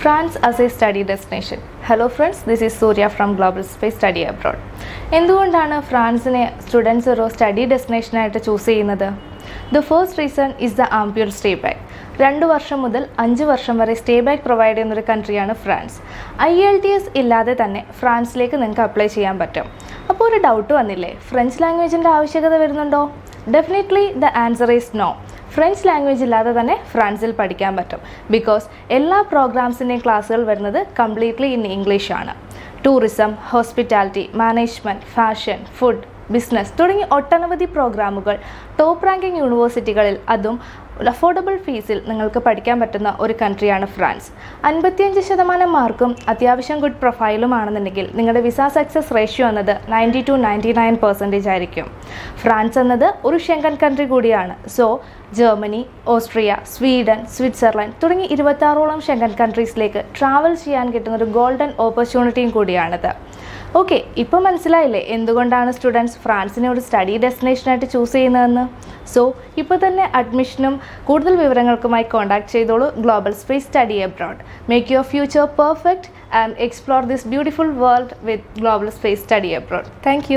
France as a study destination. Hello friends, this is Surya from Global Space Study Abroad. എന്തുകൊണ്ടാണ് ഫ്രാൻസിനെ students ഒരു study ഡെസ്റ്റിനേഷനായിട്ട് choose ചെയ്യുന്നത്? The first reason is the ample stay back. 2 വർഷം മുതൽ 5 വർഷം വരെ സ്റ്റേ ബാക്ക് പ്രൊവൈഡ് ചെയ്യുന്നൊരു കൺട്രിയാണ് ഫ്രാൻസ്. IELTS ഇല്ലാതെ തന്നെ ഫ്രാൻസിലേക്ക് നിങ്ങൾക്ക് അപ്ലൈ ചെയ്യാൻ പറ്റും. അപ്പോൾ ഒരു ഡൗട്ട് വന്നില്ലേ, ഫ്രഞ്ച് ലാംഗ്വേജിൻ്റെ ആവശ്യകത വരുന്നുണ്ടോ? Definitely the answer is no. French language ഇല്ലാതെ തന്നെ ഫ്രാൻസിൽ പഠിക്കാൻ പറ്റും. ബിക്കോസ് എല്ലാ പ്രോഗ്രാംസിൻ്റെയും ക്ലാസ്സുകൾ വരുന്നത് കംപ്ലീറ്റ്ലി ഇൻ ഇംഗ്ലീഷാണ്. Tourism, hospitality, management, fashion, food, business തുടങ്ങി ഒട്ടനവധി പ്രോഗ്രാമുകൾ ടോപ്പ് റാങ്കിങ് യൂണിവേഴ്സിറ്റികളിൽ, അതും അഫോർഡബിൾ ഫീസിൽ നിങ്ങൾക്ക് പഠിക്കാൻ പറ്റുന്ന ഒരു കൺട്രിയാണ് ഫ്രാൻസ്. 55% മാർക്കും അത്യാവശ്യം ഗുഡ് പ്രൊഫൈലും ആണെന്നുണ്ടെങ്കിൽ നിങ്ങളുടെ വിസ സക്സസ് റേഷ്യോ എന്നത് 90 to 99% ആയിരിക്കും. ഫ്രാൻസ് എന്നത് ഒരു ഷെങ്കൻ കൺട്രി കൂടിയാണ്. So Germany, Austria, Sweden, Switzerland തുടങ്ങി 26ഓളം ഷെങ്കൻ കൺട്രീസിലേക്ക് ട്രാവൽ ചെയ്യാൻ കിട്ടുന്നൊരു ഗോൾഡൻ ഓപ്പർച്യൂണിറ്റിയും കൂടിയാണിത്. ഓക്കെ, ഇപ്പോൾ മനസ്സിലായില്ലേ എന്തുകൊണ്ടാണ് സ്റ്റുഡൻസ് ഫ്രാൻസിനെ ഒരു സ്റ്റഡി ഡെസ്റ്റിനേഷനായിട്ട് ചൂസ് ചെയ്യുന്നതെന്ന്? സോ ഇപ്പോൾ തന്നെ അഡ്മിഷനും കൂടുതൽ വിവരങ്ങൾക്കുമായി കോൺടാക്ട് ചെയ്തോളൂ global space study abroad. Make your future perfect and explore this beautiful world with global space study abroad. Thank you.